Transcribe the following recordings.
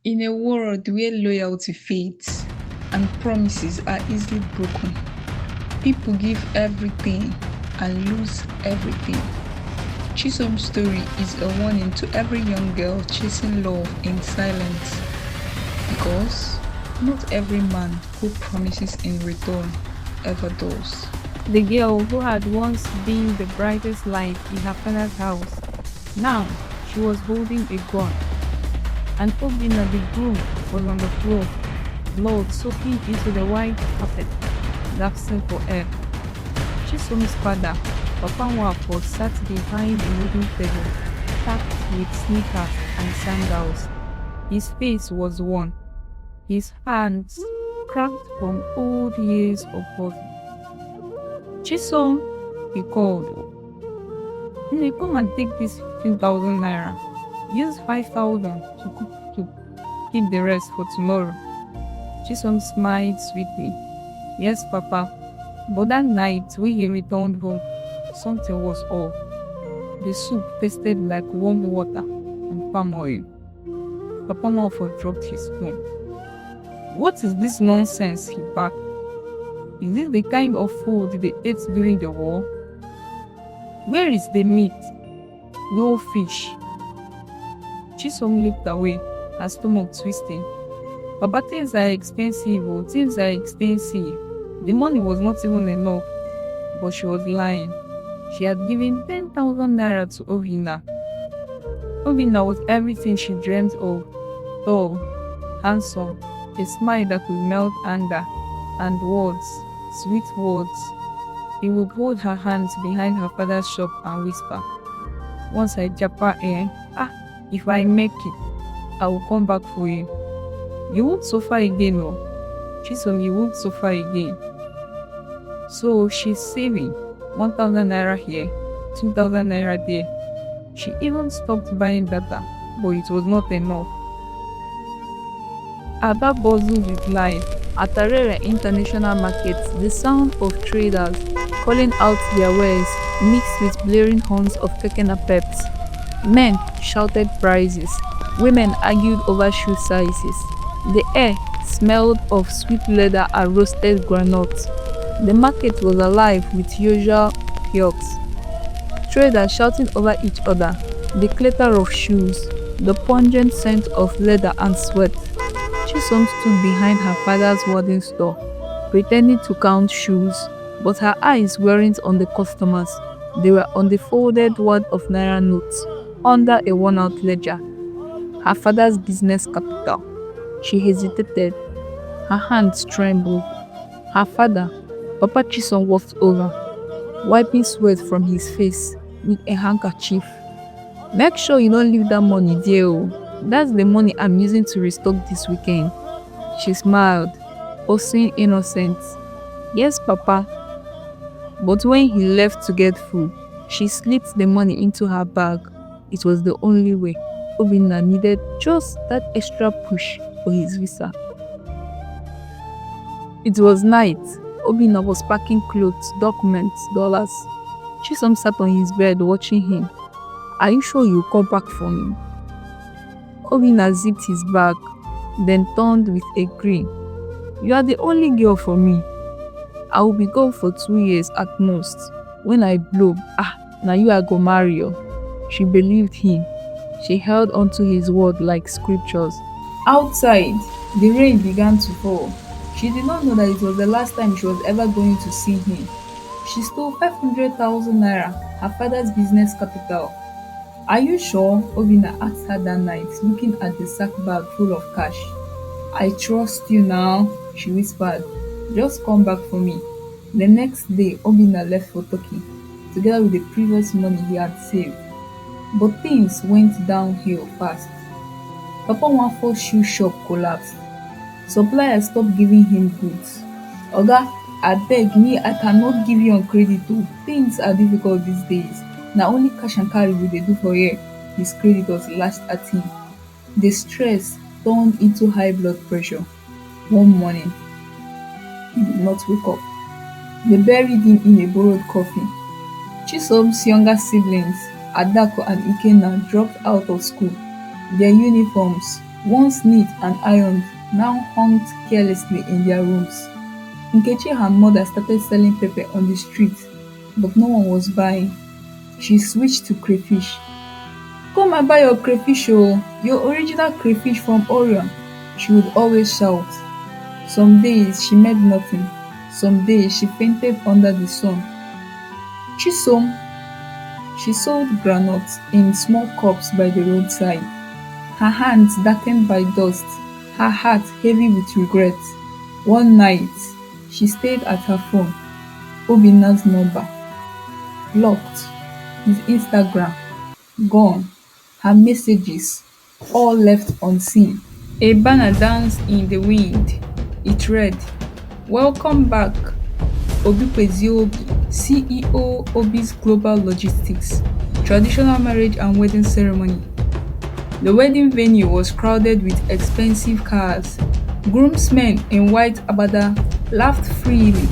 In a world where loyalty fades and promises are easily broken, people give everything and lose everything. Chisom's story is a warning to every young girl chasing love in silence because not every man who promises in return ever does. The girl who had once been the brightest light in her father's house, now she was holding a gun. And Obinna the groom was on the floor, blood soaking into the white carpet, gasping for air. Chisom's father, Papa Wafo, sat behind a wooden table, packed with sneakers and sandals. His face was worn, his hands cracked from old years of hustle. Chisom, he called. Come and take this 15,000 naira. Use 5,000 to keep the rest for tomorrow. Chisom smiled sweetly. Yes, Papa. But that night when he returned home, something was off. The soup tasted like warm water and palm oil. Papa Malfoy dropped his spoon. What is this nonsense? He barked. Is this the kind of food they ate during the war? Where is the meat? No fish. Chisom looked away, her stomach twisting. Papa, things are expensive, oh, things are expensive. The money was not even enough, but she was lying. She had given 10,000 naira to Obinna. Obinna was everything she dreamed of. Tall, handsome, a smile that would melt anger, and words, sweet words. He would hold her hands behind her father's shop and whisper, once I japa if I make it, I will come back for you. You won't suffer again, no. Chisom, you won't suffer again. So she's saving 1,000 naira here, 2,000 naira there. She even stopped buying data, but it was not enough. Ada buzzed with life. At Arere International Market, the sound of traders calling out their wares mixed with blaring horns of kekena peps. Men shouted prices. Women argued over shoe sizes. The air smelled of sweet leather and roasted granules. The market was alive with usual kiosks. Traders shouting over each other, the clatter of shoes, the pungent scent of leather and sweat. Chisom stood behind her father's wooden store, pretending to count shoes, but her eyes weren't on the customers. They were on the folded wad of naira notes under a worn-out ledger. Her father's business capital. She hesitated. Her hands trembled. Her father, Papa Chisom, walked over, wiping sweat from his face with a handkerchief. Make sure you don't leave that money there. Oh. That's the money I'm using to restock this weekend. She smiled, posing innocent. Yes, Papa. But when he left to get food, she slipped the money into her bag. It was the only way. Obinna needed just that extra push for his visa. It was night. Obinna was packing clothes, documents, dollars. Chisom sat on his bed watching him. Are you sure you'll come back for me? Obinna zipped his bag, then turned with a grin. You are the only girl for me. I will be gone for 2 years at most. When I blow, now you are go marry you. She believed him. She held onto his word like scriptures. Outside, the rain began to fall. She did not know that it was the last time she was ever going to see him. She stole 500,000 naira, her father's business capital. Are you sure? Obinna asked her that night, looking at the sack bag full of cash. I trust you now, she whispered. Just come back for me. The next day, Obinna left for Turkey, together with the previous money he had saved. But things went downhill fast. Papa Nwafo's shoe shop collapsed. Suppliers stopped giving him goods. Oga, abeg me, I cannot give you on credit too. Things are difficult these days. Na only cash and carry we dey do for here. His creditors lashed at him. The stress turned into high blood pressure. One morning, he did not wake up. They buried him in a borrowed coffin. Chisom's younger siblings, Adako and Ikenna, dropped out of school. Their uniforms, once neat and ironed, now hung carelessly in their rooms. Nkechi and her mother started selling pepper on the street, but no one was buying. She switched to crayfish. Come and buy your crayfish oh, your original crayfish from Orion, she would always shout. Some days she made nothing, some days she fainted under the sun. Chisom, she sold groundnuts in small cups by the roadside, her hands darkened by dust, her heart heavy with regret. One night, she stayed at her phone, Obinna's number, blocked, his Instagram, gone, her messages, all left unseen. A banner danced in the wind. It read, Welcome back, Obi CEO Obi's Global Logistics, Traditional Marriage and Wedding Ceremony. The wedding venue was crowded with expensive cars. Groomsmen in white abada laughed freely,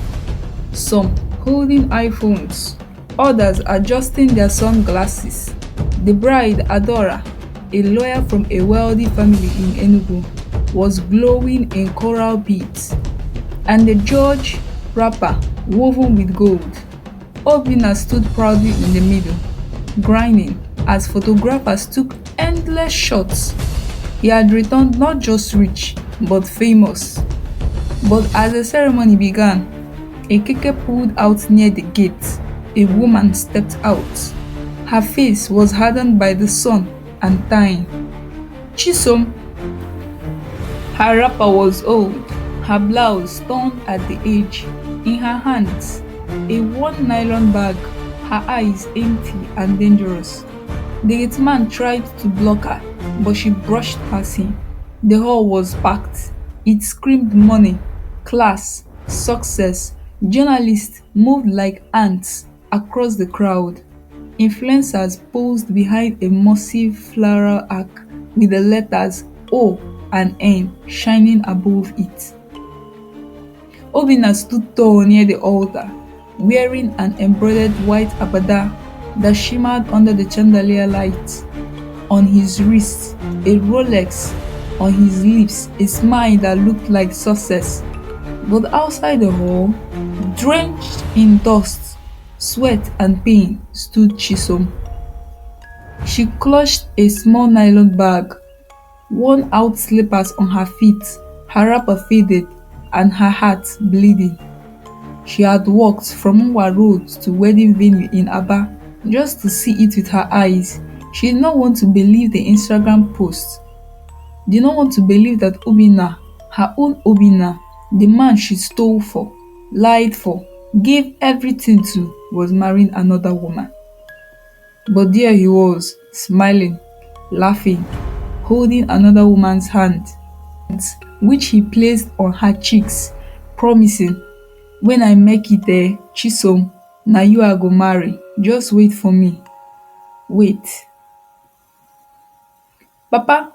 some holding iPhones, others adjusting their sunglasses. The bride, Adora, a lawyer from a wealthy family in Enugu, was glowing in coral beads, and the judge, wrapper woven with gold. Obinna stood proudly in the middle, grinning as photographers took endless shots. He had returned not just rich, but famous. But as the ceremony began, a keke pulled out near the gate. A woman stepped out. Her face was hardened by the sun and time. Chisom, her wrapper was old, her blouse torn at the edge. In her hands, a worn nylon bag, her eyes empty and dangerous. The gate man tried to block her, but she brushed past him. The hall was packed. It screamed money, class, success. Journalists moved like ants across the crowd. Influencers posed behind a massive floral arch with the letters O and N shining above it. Obinna stood tall near the altar, wearing an embroidered white abada that shimmered under the chandelier light. On his wrist, a Rolex. On his lips, a smile that looked like success. But outside the hall, drenched in dust, sweat and pain, stood Chisom. She clutched a small nylon bag, worn out slippers on her feet, her wrapper faded, and her heart bleeding. She had walked from Nwa Road to wedding venue in Aba just to see it with her eyes. She did not want to believe the Instagram post. Did not want to believe that Obinna, her own Obinna, the man she stole for, lied for, gave everything to, was marrying another woman. But there he was, smiling, laughing, holding another woman's hand, which he placed on her cheeks, promising, when I make it there, Chisom, na you I go marry. Just wait for me. Wait. Papa,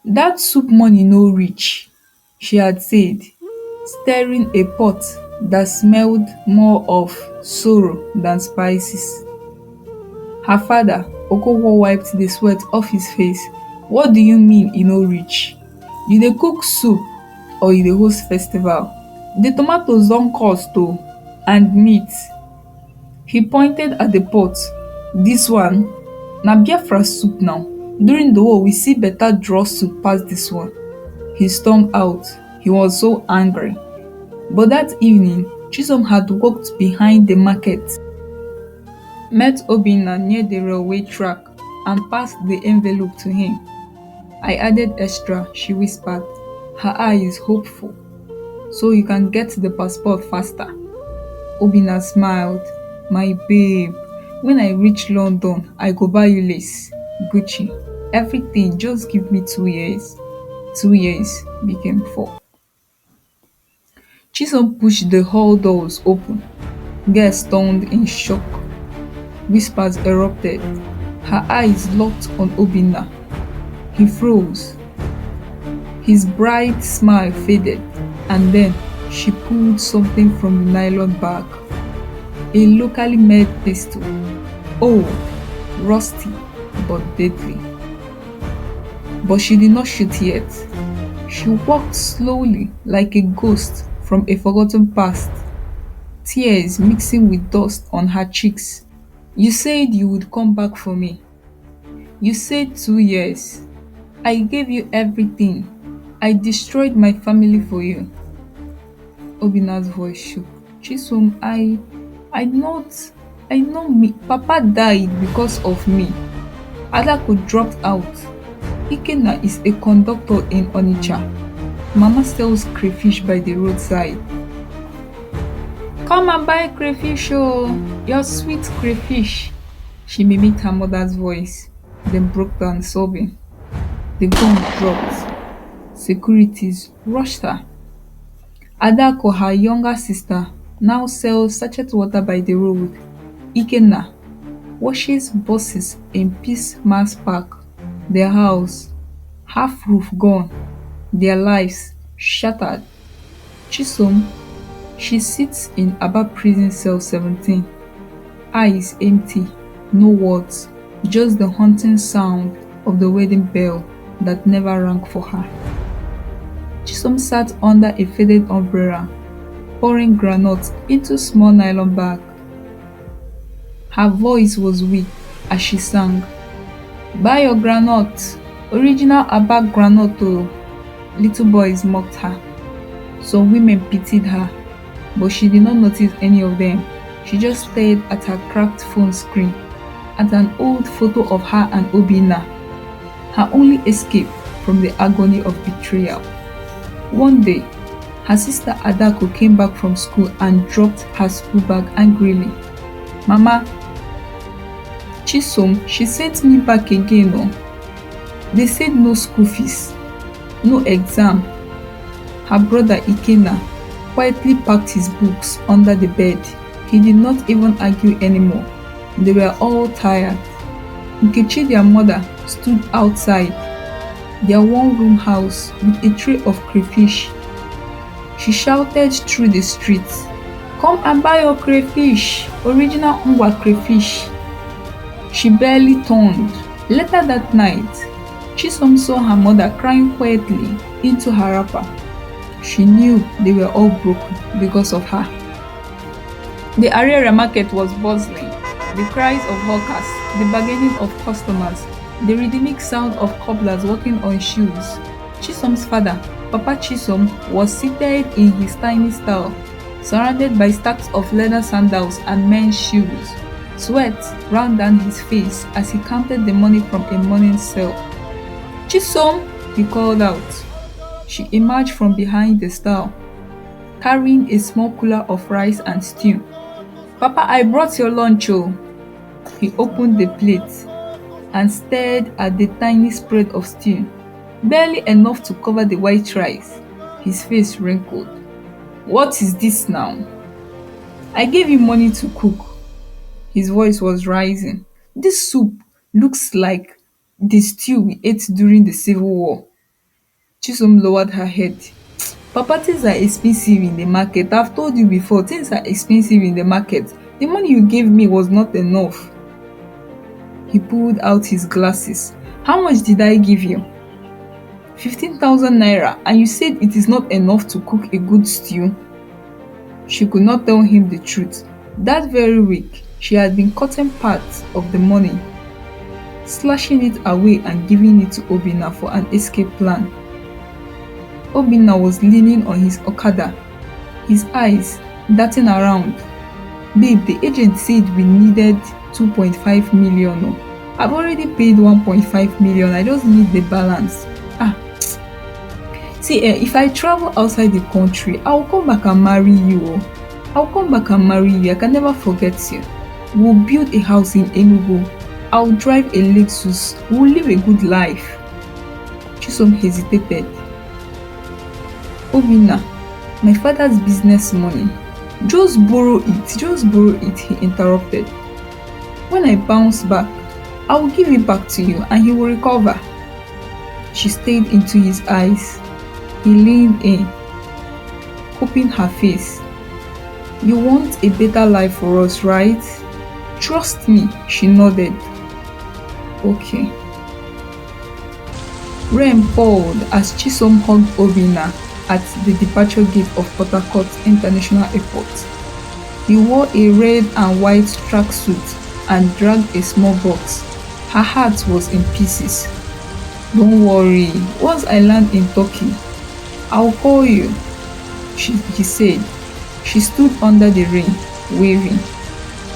that soup money no reach, she had said, stirring a pot that smelled more of sorrow than spices. Her father, Okonkwo, wiped the sweat off his face. What do you mean e no reach? You dey cook soup or you dey host festival? The tomatoes don cost oo, and meat. He pointed at the pot. This one na Biafra soup now. During the war we see better draw soup pass this one. He stormed out. He was so angry. But that evening, Chisom had walked behind the market, met Obinna near the railway track, and passed the envelope to him. I added extra, she whispered, her eyes hopeful. So you can get the passport faster. Obinna smiled. My babe, when I reach London, I go buy you lace, Gucci, everything. Just give me 2 years. 2 years became 4. Chisom pushed the hall doors open. Girls turned in shock. Whispers erupted. Her eyes locked on Obinna. He froze. His bright smile faded, and then she pulled something from the nylon bag. A locally made pistol. Old, rusty, but deadly. But she did not shoot yet. She walked slowly like a ghost from a forgotten past, tears mixing with dust on her cheeks. You said you would come back for me. You said 2 years. I gave you everything. I destroyed my family for you. Obina's voice shook. Chisom, I know me. Papa died because of me. Adako dropped out. Ikenna is a conductor in Onitsha. Mama sells crayfish by the roadside. Come and buy crayfish, oh, your sweet crayfish. She mimicked her mother's voice, then broke down sobbing. The gun dropped. Securities rushed her. Adako, her younger sister, now sells sachet water by the road. Ikenna washes buses in Peace Mass Park. Their house, half roof gone, their lives shattered. Chisom, she sits in Aba prison cell 17, eyes empty, no words, just the haunting sound of the wedding bell that never rang for her. Chisom sat under a faded umbrella, pouring groundnuts into small nylon bag. Her voice was weak as she sang, "Buy your groundnut, original Aba groundnut oh." Little boys mocked her. Some women pitied her, but she did not notice any of them. She just stared at her cracked phone screen, at an old photo of her and Obinna, her only escape from the agony of betrayal. One day, her sister Adako came back from school and dropped her school bag angrily. "Mama, Chisom, she sent me back again. Oh. They said no school fees, no exam." Her brother Ikenna quietly packed his books under the bed. He did not even argue anymore. They were all tired. Nkechi, their mother, stood outside their one-room house with a tray of crayfish. She shouted through the streets, "Come and buy your crayfish, original Ngwa crayfish." She barely turned. Later that night, Chisom saw her mother crying quietly into her wrapper. She knew they were all broken because of her. The area market was bustling. The cries of hawkers, the bargaining of customers, the rhythmic sound of cobblers walking on shoes. Chisom's father, Papa Chisom, was seated in his tiny stall, surrounded by stacks of leather sandals and men's shoes. Sweat ran down his face as he counted the money from a morning sale. "Chisom!" he called out. She emerged from behind the stall, carrying a small cooler of rice and stew. "Papa, I brought your lunch, oh." He opened the plate and stared at the tiny spread of stew, barely enough to cover the white rice. His face wrinkled. "What is this now?" "I gave you money to cook." His voice was rising. "This soup looks like the stew we ate during the Civil War." Chisom lowered her head. "Papa, things are expensive in the market. I've told you before, things are expensive in the market. The money you gave me was not enough." He pulled out his glasses. "How much did I give you?" 15,000 naira, and you said it is not enough to cook a good stew?" She could not tell him the truth. That very week, she had been cutting parts of the money, slashing it away and giving it to Obinna for an escape plan. Obinna was leaning on his Okada, his eyes darting around. "Babe, the agent said we needed 2.5 million. Oh. I've already paid 1.5 million. I just need the balance. See, if I travel outside the country, I'll come back and marry you. Oh. I'll come back and marry you. I can never forget you. We'll build a house in Enugu. I'll drive a Lexus. We'll live a good life." Chisom hesitated. "Obinna, my father's business money. Just borrow it," he interrupted. "When I bounce back, I will give it back to you and he will recover." She stared into his eyes. He leaned in, cupping her face. "You want a better life for us, right? Trust me," she nodded. "Okay." Rain poured as Chisom hugged Obinna at the departure gate of Port Harcourt International Airport. He wore a red and white tracksuit and dragged a small box. Her heart was in pieces. "Don't worry, once I land in Turkey, I'll call you," he said. She stood under the rain, waving,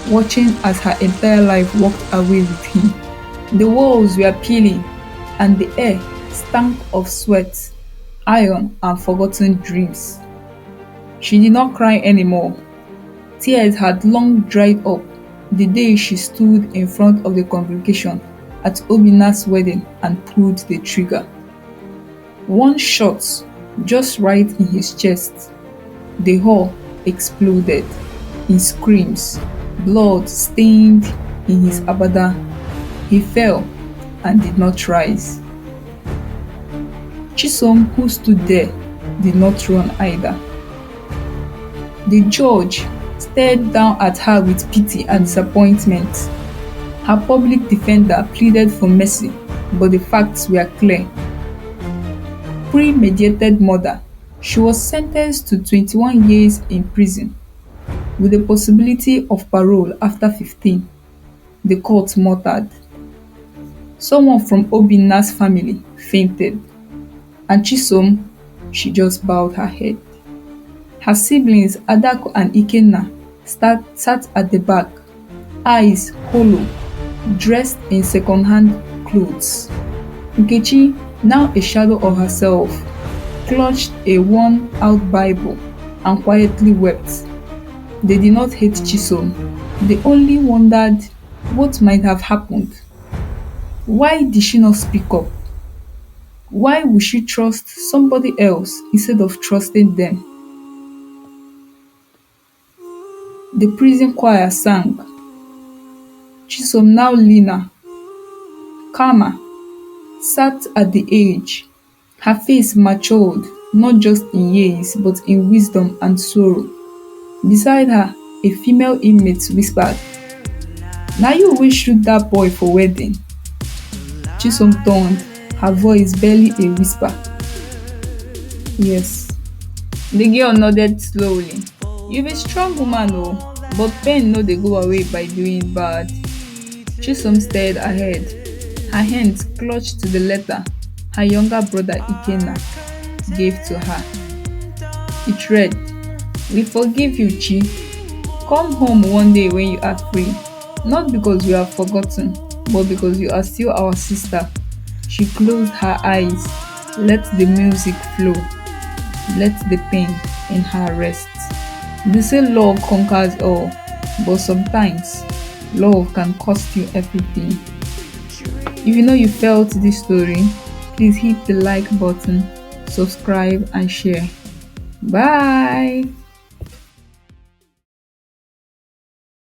watching as her entire life walked away with him. The walls were peeling, and the air stank of sweat, iron, and forgotten dreams. She did not cry anymore. Tears had long dried up the day she stood in front of the congregation at Obinna's wedding and pulled the trigger. One shot, just right in his chest. The hall exploded in screams, blood stained in his abada. He fell and did not rise. Chisom, who stood there, did not run either. The judge stared down at her with pity and disappointment. Her public defender pleaded for mercy, but the facts were clear. Premeditated murder. She was sentenced to 21 years in prison, with the possibility of parole after 15, the court muttered. Someone from Obinna's family fainted, and Chisom, she just bowed her head. Her siblings Adako and Ikenna sat at the back, eyes hollow, dressed in second-hand clothes. Nkechi, now a shadow of herself, clutched a worn-out Bible and quietly wept. They did not hate Chisom. They only wondered what might have happened. Why did she not speak up? Why would she trust somebody else instead of trusting them? The prison choir sang. Chisom, now leaner, calmer, sat at the edge. Her face matured, not just in years, but in wisdom and sorrow. Beside her, a female inmate whispered, "Na you wey shoot dat boy for wedding?" Chisom turned, her voice barely a whisper. "Yes." The girl nodded slowly. "You be strong woman oo, but pain no dey go away by doing bad." Chisom stared ahead, her hands clutched to the letter her younger brother Ikenna gave to her. It read, "We forgive you, Chi. Come home one day when you are free, not because you have forgotten, but because you are still our sister." She closed her eyes, let the music flow, let the pain in her rest. They say love conquers all, but sometimes love can cost you everything. If you know you felt this story, please hit the like button, subscribe and share. Bye!